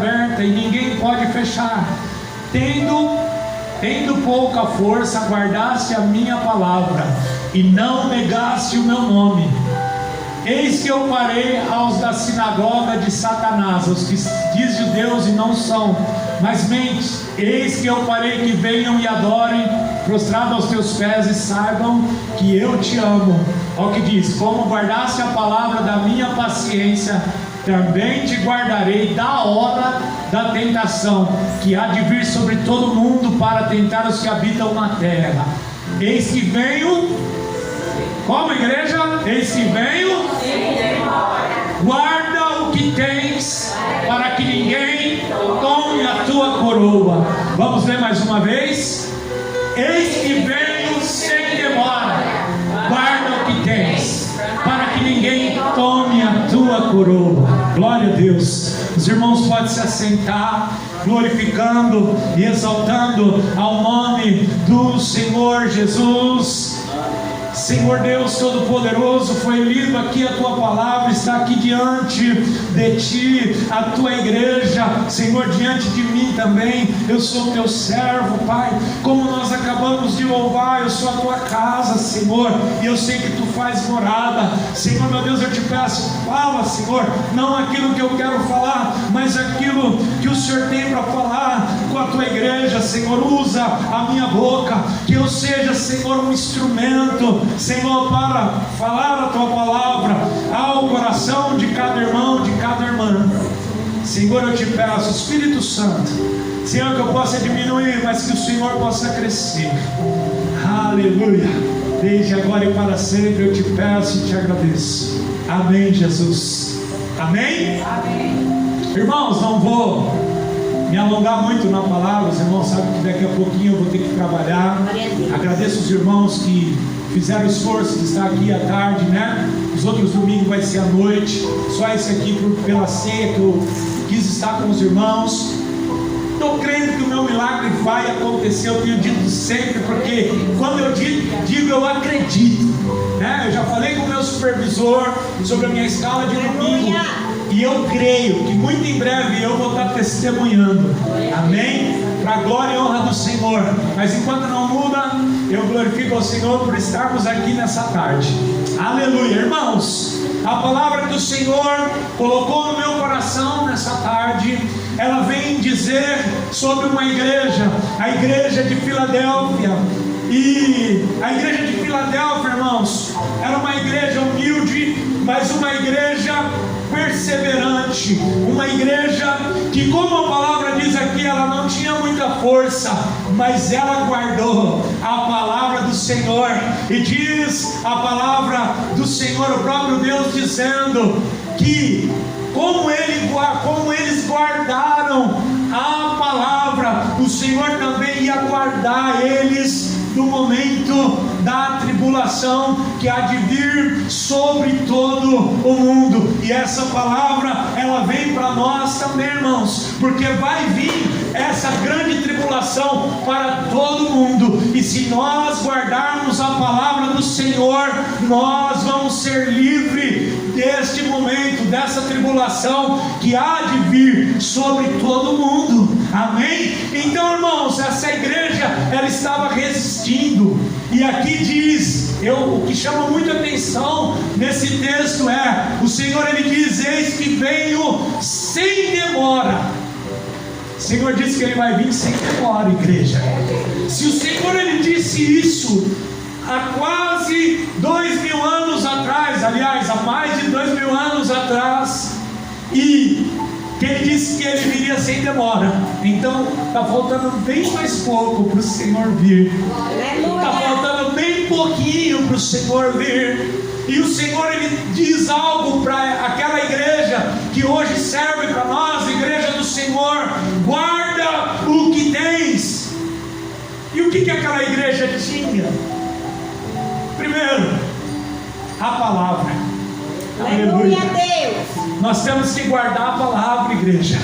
aberta e ninguém pode fechar. Tendo pouca força, guardaste a minha palavra e não negaste o meu nome. Eis que eu parei aos da sinagoga de Satanás, os que diz judeus e não são, mas mente. Eis que eu parei que venham e adorem, prostrado aos teus pés, e saibam que eu te amo. Olha o que diz: como guardaste a palavra da minha paciência, também te guardarei da hora da tentação, que há de vir sobre todo mundo para tentar os que habitam na terra. Eis que venho. Como, igreja? Eis que venho. Guarda o que tens, para que ninguém tome a tua coroa. Vamos ler mais uma vez. Eis que venho sem demora. Guarda o que tens, para que ninguém tome a tua coroa. Glória a Deus. Os irmãos podem se assentar, glorificando e exaltando ao nome do Senhor Jesus. Senhor Deus Todo-Poderoso, foi lido aqui a Tua palavra, está aqui diante de Ti, a Tua igreja, Senhor, diante de mim também. Eu sou Teu servo, Pai. Como nós acabamos de louvar, eu sou a Tua casa, Senhor, e eu sei que Tu faz morada. Senhor, meu Deus, eu te peço, fala, Senhor, não aquilo que eu quero falar, mas aquilo que o Senhor tem para falar com a Tua igreja. Senhor, usa a minha boca, que eu seja, Senhor, um instrumento, Senhor, para falar a Tua palavra ao coração de cada irmão, de cada irmã. Senhor, eu te peço, Espírito Santo, Senhor, que eu possa diminuir, mas que o Senhor possa crescer. Aleluia. Desde agora e para sempre eu te peço e te agradeço. Amém, Jesus. Amém? Amém. Irmãos, não vou me alongar muito na palavra. Os irmãos sabem que daqui a pouquinho eu vou ter que trabalhar. Agradeço os irmãos que fizeram esforço de estar aqui à tarde, né? Os outros domingos vai ser à noite. Só esse aqui pela ceia que eu quis estar com os irmãos. Estou crendo que o meu milagre vai acontecer. Eu tenho dito sempre, porque quando eu digo eu acredito, né? Eu já falei com o meu supervisor sobre a minha escala de domingo, e eu creio que muito em breve eu vou estar testemunhando. Amém? Para a glória e honra do Senhor. Mas enquanto não muda, eu glorifico ao Senhor por estarmos aqui nessa tarde. Aleluia. Irmãos, a palavra que o Senhor colocou no meu coração nessa tarde, ela vem dizer sobre uma igreja, a igreja de Filadélfia. E a igreja de Filadélfia, irmãos, era uma igreja humilde, mas uma igreja perseverante, uma igreja que, como a palavra diz aqui, ela não tinha muita força, mas ela guardou a palavra do Senhor. E diz a palavra do Senhor, o próprio Deus dizendo que como eles guardaram a palavra, o Senhor também ia guardar eles no momento da tribulação que há de vir sobre todo o mundo. E essa palavra, ela vem para nós também, irmãos, porque vai vir essa grande tribulação para todo mundo, e se nós guardarmos a palavra do Senhor, nós vamos ser livres deste momento, dessa tribulação que há de vir sobre todo mundo. Amém? Então, irmãos, essa igreja, ela estava resistindo. E aqui diz, o que chama muita atenção nesse texto é, o Senhor, ele diz: eis que venho sem demora. O Senhor disse que ele vai vir sem demora, igreja. Se o Senhor, ele disse isso há quase 2000 anos atrás, aliás, há mais de 2000 anos atrás, e que ele disse que ele viria sem demora, então está faltando bem mais pouco para o Senhor vir. Está faltando bem pouquinho para o Senhor vir. E o Senhor, ele diz algo para aquela igreja que hoje serve para nós, igreja do Senhor: guarda o que tens. E o que aquela igreja tinha? Primeiro, a palavra. Aleluia, Deus. Nós temos que guardar a palavra, igreja.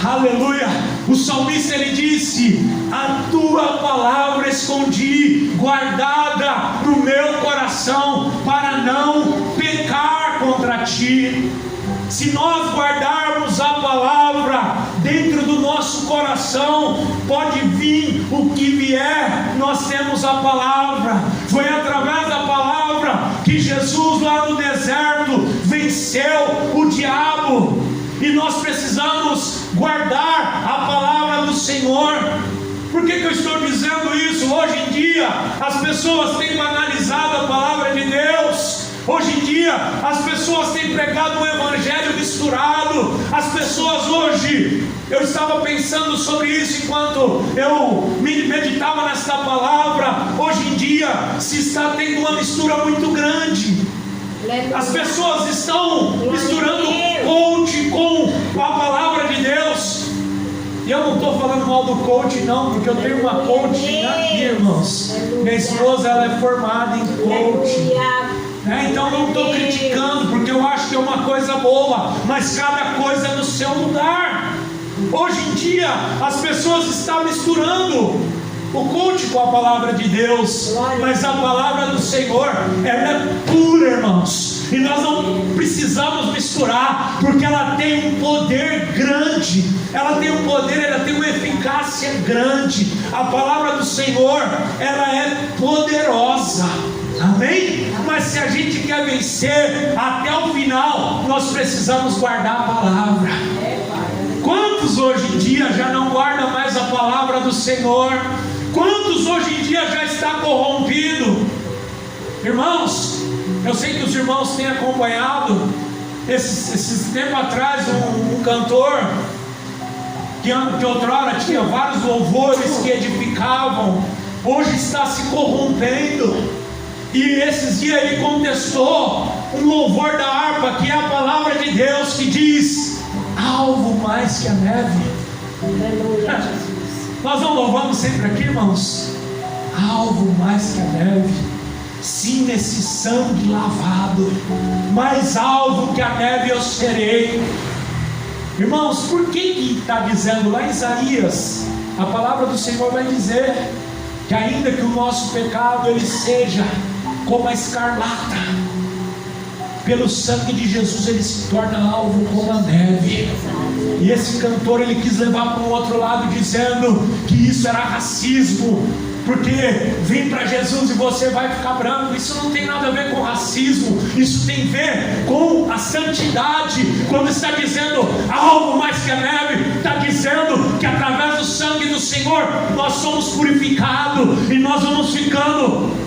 Aleluia. O salmista, ele disse: a tua palavra escondi, guardada no meu coração, para não pecar contra ti. Se nós guardarmos a palavra, nosso coração pode vir o que vier, nós temos a palavra. Foi através da palavra que Jesus lá no deserto venceu o diabo. E nós precisamos guardar a palavra do Senhor. Por que eu estou dizendo isso? Hoje em dia as pessoas têm banalizado a palavra de Deus. Hoje em dia as pessoas têm pregado um evangelho misturado. As pessoas hoje, eu estava pensando sobre isso enquanto eu meditava nesta palavra. Hoje em dia se está tendo uma mistura muito grande. As pessoas estão misturando coach com a palavra de Deus. E eu não estou falando mal do coach não, porque eu tenho uma coach aqui, irmãos. Minha esposa, ela é formada em coach. Então não estou criticando, porque eu acho que é uma coisa boa, mas cada coisa é no seu lugar. Hoje em dia as pessoas estão misturando o coach com a palavra de Deus, mas a palavra do Senhor, ela é pura, irmãos, e nós não precisamos misturar, porque ela tem um poder grande, ela tem um poder, ela tem uma eficácia grande. A palavra do Senhor, ela é poderosa, amém? Mas se a gente quer vencer até o final, nós precisamos guardar a palavra. Quantos hoje em dia já não guardam mais a palavra do Senhor? Quantos hoje em dia já está corrompido? Irmãos, eu sei que os irmãos têm acompanhado. Esses tempo atrás um cantor que outrora tinha vários louvores que edificavam, hoje está se corrompendo. E esses dias ele contestou um louvor da harpa, que é a palavra de Deus, que diz: alvo mais que a neve. Nós não louvamos sempre aqui, irmãos? Alvo mais que a neve, sim, nesse sangue lavado, mais alvo que a neve eu serei. Irmãos, por que está dizendo lá em Isaías? A palavra do Senhor vai dizer que ainda que o nosso pecado ele seja como a escarlata, pelo sangue de Jesus ele se torna alvo como a neve. E esse cantor ele quis levar para o outro lado, dizendo que isso era racismo, porque vem para Jesus e você vai ficar branco. Isso não tem nada a ver com racismo, isso tem a ver com a santidade. Quando está dizendo algo mais que a neve, está dizendo que através do sangue do Senhor nós somos purificados e nós vamos ficando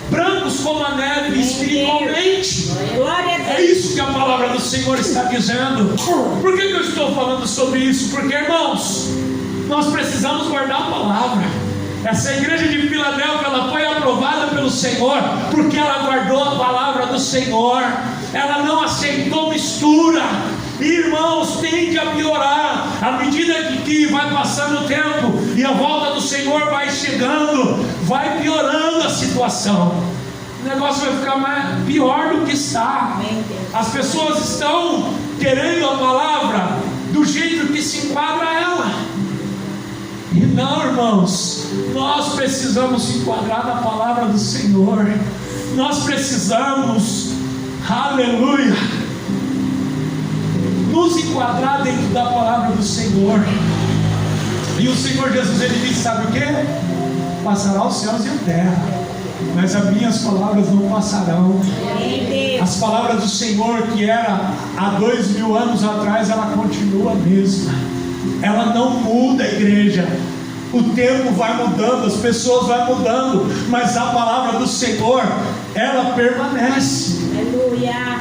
brancos como a neve espiritualmente. É isso que a palavra do Senhor está dizendo. Por que eu estou falando sobre isso? Porque, irmãos, nós precisamos guardar a palavra. Essa igreja de Filadélfia, ela foi aprovada pelo Senhor porque ela guardou a palavra do Senhor. Ela não aceitou mistura. E, irmãos, tende a piorar à medida que vai passando o tempo e a volta do Senhor vai chegando, vai piorando a situação. O negócio vai ficar pior do que está. As pessoas estão querendo a palavra do jeito que se enquadra a ela. E não, irmãos, nós precisamos se enquadrar na palavra do Senhor. Nós precisamos, aleluia, nos enquadrar dentro da palavra do Senhor. E o Senhor Jesus, ele disse, sabe o que? Passará os céus e a terra, mas as minhas palavras não passarão. As palavras do Senhor, que era há 2000 anos atrás, ela continua a mesma. Ela não muda, igreja. O tempo vai mudando, as pessoas vão mudando, mas a palavra do Senhor, ela permanece. Aleluia.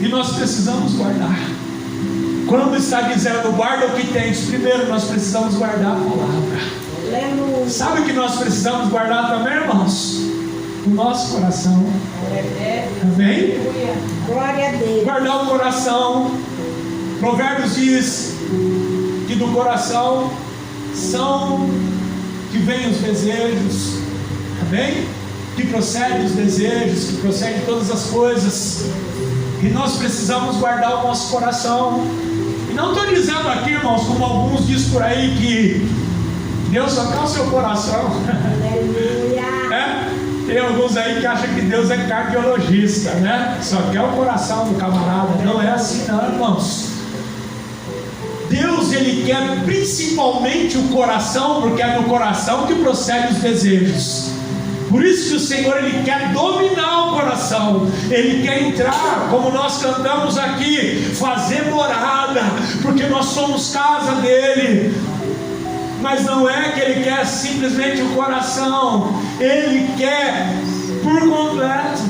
E nós precisamos guardar. Quando está dizendo guarda o que tens, primeiro nós precisamos guardar a palavra. Aleluia. Sabe o que nós precisamos guardar também, irmãos? O nosso coração. Amém? Glória a Deus. Guardar o coração. Provérbios diz que do coração são que vêm os desejos. Amém? Que procede os desejos, que procede todas as coisas. E nós precisamos guardar o nosso coração. E não estou dizendo aqui, irmãos, como alguns dizem por aí, que Deus só quer o seu coração. Tem alguns aí que acham que Deus é cardiologista, né? Só quer o coração do camarada. Não é assim não, irmãos. Deus, Ele quer principalmente o coração, porque é no coração que procedem os desejos. Por isso que o Senhor, Ele quer dominar o coração. Ele quer entrar, como nós cantamos aqui, fazer morada, porque nós somos casa dEle. Mas não é que Ele quer simplesmente o coração, Ele quer por completo.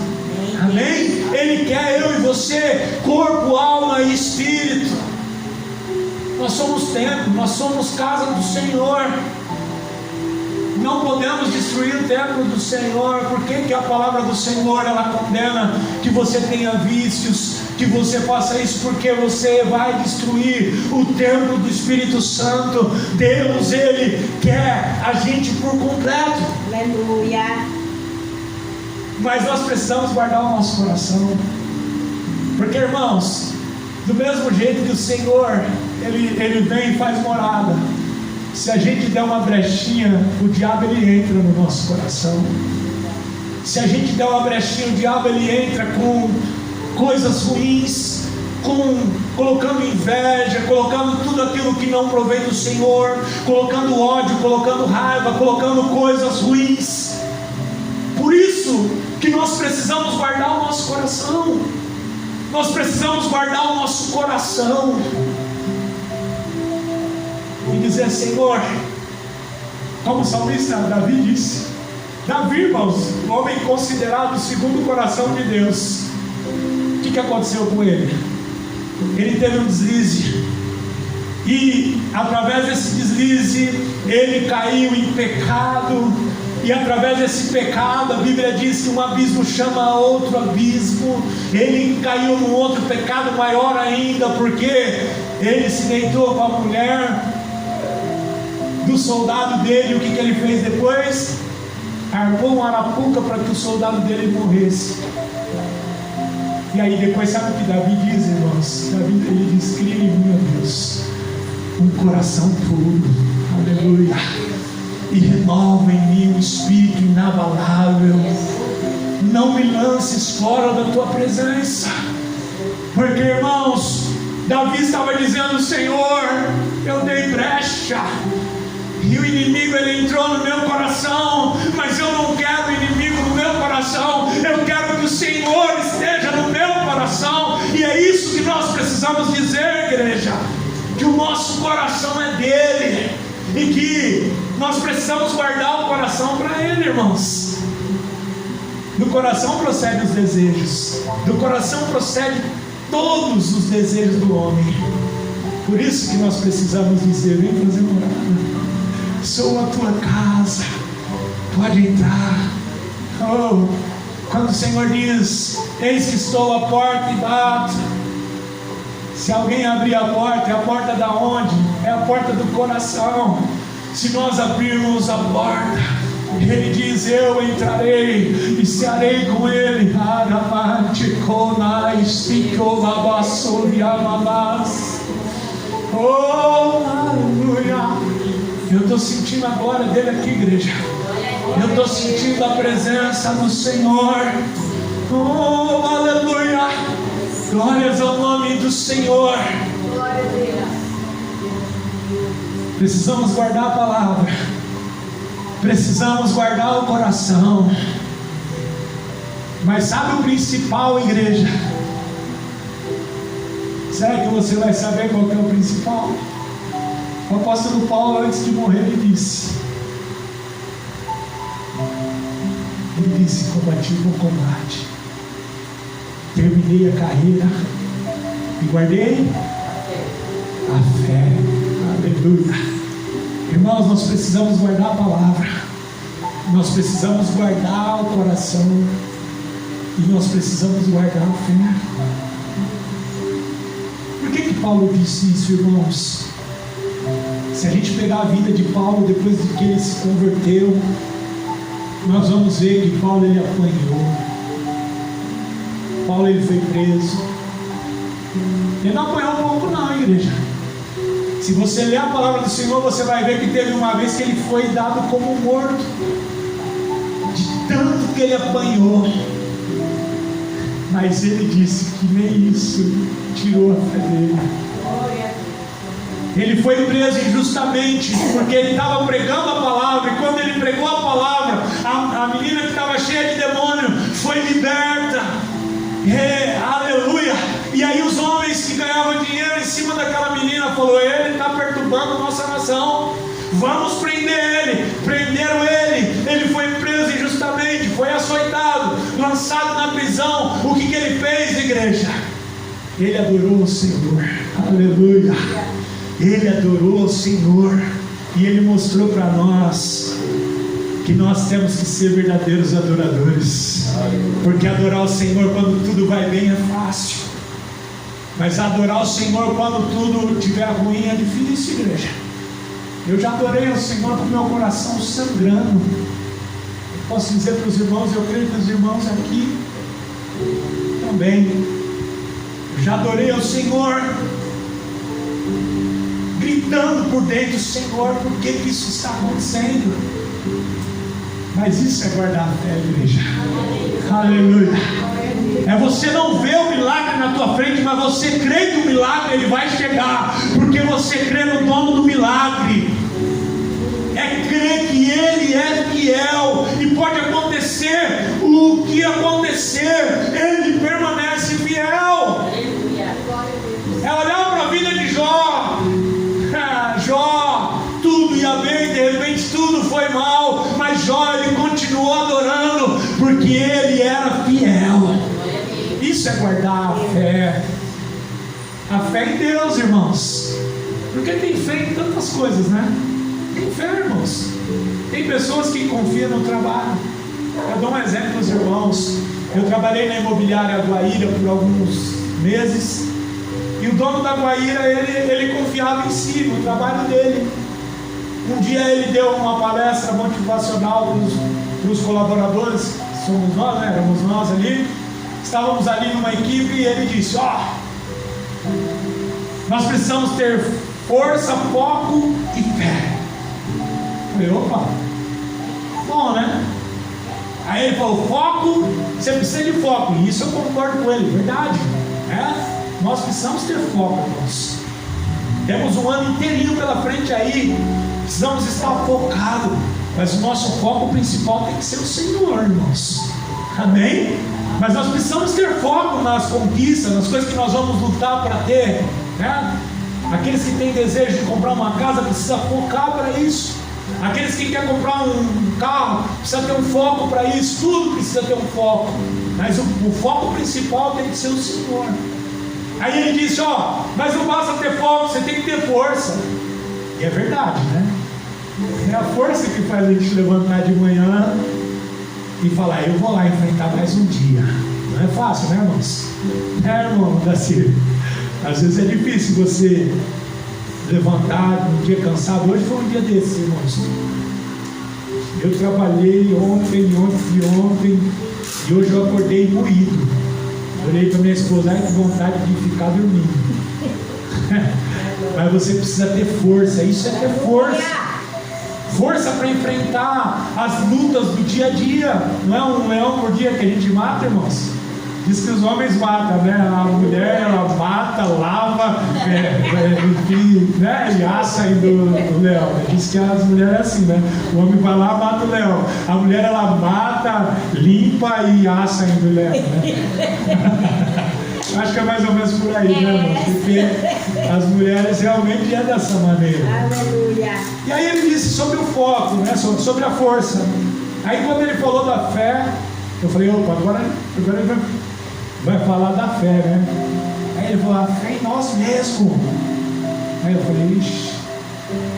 Amém? Ele quer eu e você, corpo, alma e espírito. Nós somos templo, nós somos casa do Senhor. Não podemos destruir o templo do Senhor. Por que a palavra do Senhor, ela condena que você tenha vícios, que você faça isso? Porque você vai destruir o templo do Espírito Santo. Deus, Ele quer a gente por completo. Aleluia. Mas nós precisamos guardar o nosso coração, porque, irmãos, do mesmo jeito que o Senhor, Ele vem e faz morada, se a gente der uma brechinha, o diabo, ele entra no nosso coração. Se a gente der uma brechinha, o diabo, ele entra com coisas ruins, colocando inveja, colocando tudo aquilo que não provém do Senhor, colocando ódio, colocando raiva, colocando coisas ruins. Por isso que nós precisamos guardar o nosso coração. Nós precisamos guardar o nosso coração e dizer: Senhor, como o salmista Davi disse, Davi, irmãos, um homem considerado segundo o coração de Deus, o que aconteceu com ele? Ele teve um deslize, e através desse deslize ele caiu em pecado, e através desse pecado, a Bíblia diz que um abismo chama outro abismo. Ele caiu num outro pecado maior ainda, porque ele se deitou com a mulher do soldado dele. O que ele fez depois? Armou uma arapuca para que o soldado dele morresse. E aí depois, sabe o que Davi diz, irmãos? Davi, ele diz: cria em mim, ó Deus, um coração puro, aleluia, e renova em mim um espírito inabalável. Não me lances fora da tua presença. Porque, irmãos, Davi estava dizendo: Senhor, eu dei brecha, e o inimigo, ele entrou no meu coração, mas eu não quero o inimigo no meu coração. Eu quero que o Senhor esteja no meu coração. E é isso que nós precisamos dizer, igreja, que o nosso coração é dele, e que nós precisamos guardar o coração para ele, irmãos. Do coração procedem os desejos, do coração procedem todos os desejos do homem. Por isso que nós precisamos dizer: vem fazer morada, sou a tua casa, pode entrar. Oh, quando o Senhor diz: eis que estou à porta e bato, se alguém abrir a porta, é a porta da onde? É a porta do coração. Se nós abrirmos a porta, Ele diz: eu entrarei e cearei com Ele. Oh, aleluia. Eu estou sentindo a glória dele aqui, igreja. Eu estou sentindo a presença do Senhor. Oh, aleluia. Glórias ao nome do Senhor. Glória a Deus. Precisamos guardar a palavra, precisamos guardar o coração. Mas sabe o principal, igreja? Será que você vai saber qual que é o principal? O apóstolo Paulo, antes de morrer, ele disse: combati o bom combate, terminei a carreira e guardei a fé. Aleluia. Irmãos, nós precisamos guardar a palavra, nós precisamos guardar o coração, e nós precisamos guardar a fé. Por que Paulo disse isso, irmãos? Se a gente pegar a vida de Paulo depois de que ele se converteu, nós vamos ver que Paulo, ele apanhou. Paulo, ele foi preso. Ele não apanhou um pouco não, igreja. Se você ler a palavra do Senhor, você vai ver que teve uma vez que ele foi dado como morto, de tanto que ele apanhou. Mas ele disse que nem isso tirou a fé dele. Ele foi preso injustamente, porque ele estava pregando a palavra, e quando ele pregou a palavra, a menina que estava cheia de demônio foi liberta. Aleluia! E aí os homens que ganhavam dinheiro em cima daquela menina falaram: ele está perturbando a nossa nação, vamos prender ele. Prenderam ele, ele foi preso injustamente, foi açoitado, lançado na prisão. O que ele fez, igreja? Ele adorou o Senhor. Aleluia! Ele adorou o Senhor, e ele mostrou para nós que nós temos que ser verdadeiros adoradores, porque adorar o Senhor quando tudo vai bem é fácil, mas adorar o Senhor quando tudo estiver ruim é difícil, igreja. Eu já adorei o Senhor com meu coração sangrando. Eu posso dizer para os irmãos, eu creio que os irmãos aqui também, eu já adorei ao Senhor gritando por dentro: Senhor, por que isso está acontecendo? Mas isso é guardar a fé, igreja. Aleluia. É você não ver o milagre na tua frente, mas você crê que o milagre ele vai chegar, porque você crê no dono do milagre. É crer que ele é fiel, e pode acontecer o que acontecer, ele permanece fiel. É olhar para a vida de Jó. Jó, tudo ia bem, de repente tudo foi mal, mas Jó, ele continuou adorando, porque ele era fiel. Isso é guardar a fé. A fé em Deus, irmãos. Porque tem fé em tantas coisas, né? Tem fé, irmãos. Tem pessoas que confiam no trabalho. Eu dou um exemplo aos irmãos. Eu trabalhei na imobiliária Guaíra por alguns meses, e o dono da Guaíra, ele confiava em si, no trabalho dele. Um dia ele deu uma palestra motivacional para os colaboradores, somos nós, né? Éramos nós ali, estávamos ali numa equipe, e ele disse: nós precisamos ter força, foco e fé. Eu falei: opa, bom, né? Aí ele falou: foco, você precisa de foco, e isso eu concordo com ele, verdade, né? Nós precisamos ter foco, irmãos. Temos um ano inteirinho pela frente aí, precisamos estar focados, mas o nosso foco principal tem que ser o Senhor, irmãos. Amém? Mas nós precisamos ter foco nas conquistas, nas coisas que nós vamos lutar para ter, né? Aqueles que têm desejo de comprar uma casa precisam focar para isso. Aqueles que querem comprar um carro precisam ter um foco para isso. Tudo precisa ter um foco, mas o foco principal tem que ser o Senhor. Aí ele disse: mas não basta ter foco, você tem que ter força. E é verdade, né? É a força que faz a gente levantar de manhã e falar: eu vou lá enfrentar mais um dia. Não é fácil, né, irmãos? Irmão Dacir, às vezes é difícil você levantar num dia cansado. Hoje foi um dia desses, irmãos. Eu trabalhei ontem, e hoje eu acordei moído. Olhei para minha esposa: ai, que vontade de ficar dormindo. Mas você precisa ter força. Isso é ter força. Força para enfrentar as lutas do dia a dia. Não é um leão por dia que a gente mata, irmãos? Diz que os homens matam, né? A mulher, ela mata, lava, enfim, né? E assa ainda o leão. Diz que as mulheres é assim, né? O homem vai lá, mata o leão. A mulher, ela mata, limpa e assa ainda o leão, né? Acho que é mais ou menos por aí, né, irmão? Porque as mulheres realmente é dessa maneira. Aleluia. E aí ele disse sobre o foco, né? Sobre a força. Aí quando ele falou da fé, eu falei: opa, agora ele vai falar da fé, né? Aí ele falou: a fé em nós mesmos. Aí eu falei: ixi,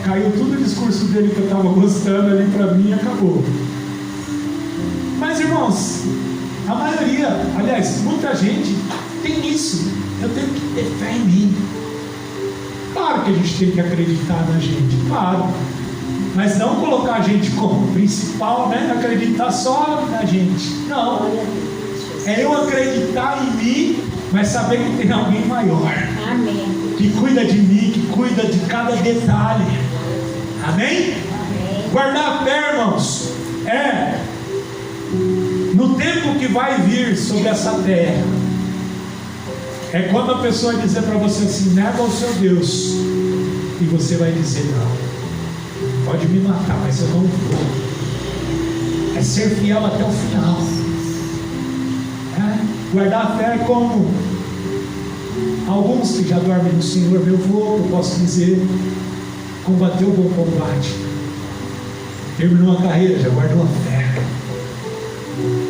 caiu tudo o discurso dele que eu estava gostando ali para mim e acabou. Mas, irmãos, a maioria, aliás, muita gente tem isso. Eu tenho que ter fé em mim. Claro que a gente tem que acreditar na gente, claro, mas não colocar a gente como principal, né? Acreditar só na gente. Não. É eu acreditar em mim, mas saber que tem alguém maior. Amém. Que cuida de mim, que cuida de cada detalhe. Amém? Amém. Guardar a fé, irmãos, é no tempo que vai vir sobre essa terra. É quando a pessoa dizer para você assim: nega o seu Deus, E você vai dizer: não, pode me matar, mas eu não vou. É ser fiel até o final. Guardar a fé é como alguns que já dormem no Senhor. Meu avô, eu posso dizer, combateu o bom combate, terminou a carreira, já guardou a fé.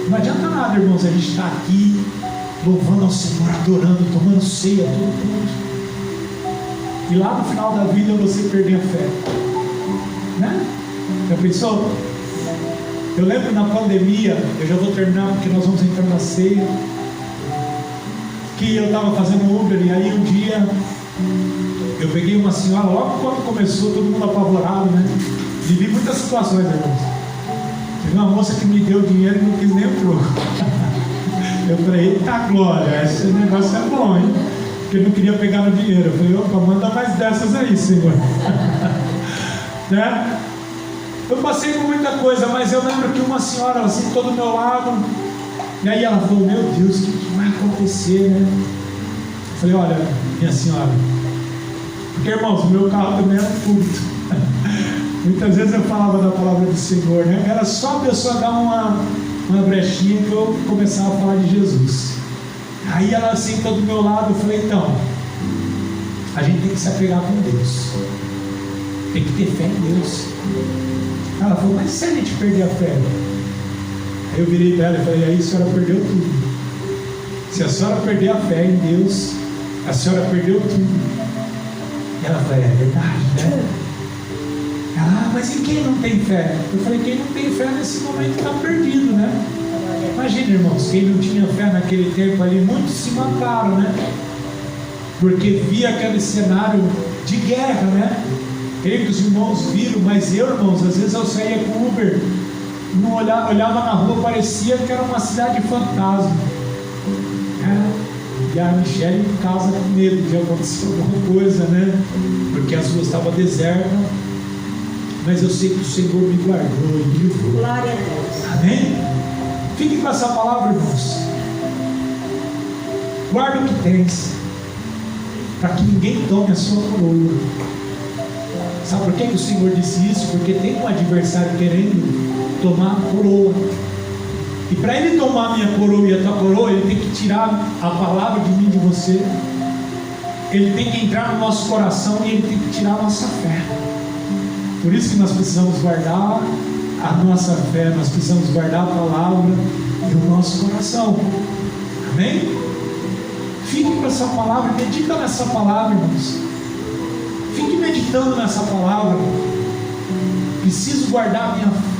Não adianta nada, irmãos, a gente está aqui louvando ao Senhor, adorando, tomando ceia, tudo. E lá no final da vida você perder a fé, né? Já pensou? Eu lembro na pandemia, eu já vou terminar porque nós vamos entrar na ceia, que eu estava fazendo Uber, e aí um dia eu peguei uma senhora, logo quando começou, todo mundo apavorado, né? Vivi muitas situações, irmãos. Teve uma moça que me deu dinheiro e não quis nem o troco. Eu falei: eita glória, esse negócio é bom, hein? Porque eu não queria pegar no dinheiro. Eu falei: opa, manda mais dessas aí, Senhor. Né? Eu passei por muita coisa, mas eu lembro que uma senhora assim, todo do meu lado, e aí ela falou: meu Deus, o que vai acontecer, né? Eu falei: olha, minha senhora, porque, irmãos, o meu carro também era um culto. Muitas vezes eu falava da palavra do Senhor, né? Era só a pessoa dar uma brechinha que eu começava a falar de Jesus. Aí ela sentou do meu lado, eu falei: então, a gente tem que se apegar com Deus, tem que ter fé em Deus. Ela falou: mas se a gente perder a fé? Aí eu virei para ela e falei: aí a senhora perdeu tudo. Se a senhora perder a fé em Deus, a senhora perdeu tudo. E ela falou: é verdade, né? Ela: mas e quem não tem fé? Eu falei: quem não tem fé nesse momento está perdido, né? Imagina, irmãos, quem não tinha fé naquele tempo ali, muitos se mataram, né? Porque via aquele cenário de guerra, né? Creio que os irmãos viram, mas eu, irmãos, às vezes eu saía com o Uber, não olhava na rua, parecia que era uma cidade fantasma. E a Michelle em casa com medo de acontecer alguma coisa, né? Porque as ruas estavam desertas. Mas eu sei que o Senhor me guardou e me livrou. Glória a Deus. Amém? Fique com essa palavra, irmãos. Guarda o que tens, para que ninguém tome a sua coroa. Sabe por que o Senhor disse isso? Porque tem um adversário querendo tomar a coroa. E para ele tomar a minha coroa e a tua coroa, ele tem que tirar a palavra de mim, de você. Ele tem que entrar no nosso coração e ele tem que tirar a nossa fé. Por isso que nós precisamos guardar a nossa fé, nós precisamos guardar a palavra e o nosso coração. Amém? Fique com essa palavra, medita nessa palavra, irmãos. Fique meditando nessa palavra. Preciso guardar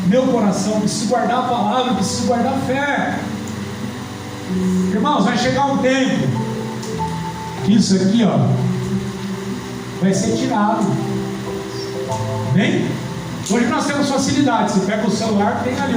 meu coração, preciso guardar a palavra, preciso guardar a fé. Irmãos, vai chegar um tempo que isso aqui, ó, vai ser tirado. Amém? Hoje nós temos facilidade. Você pega o celular, tem ali, ó.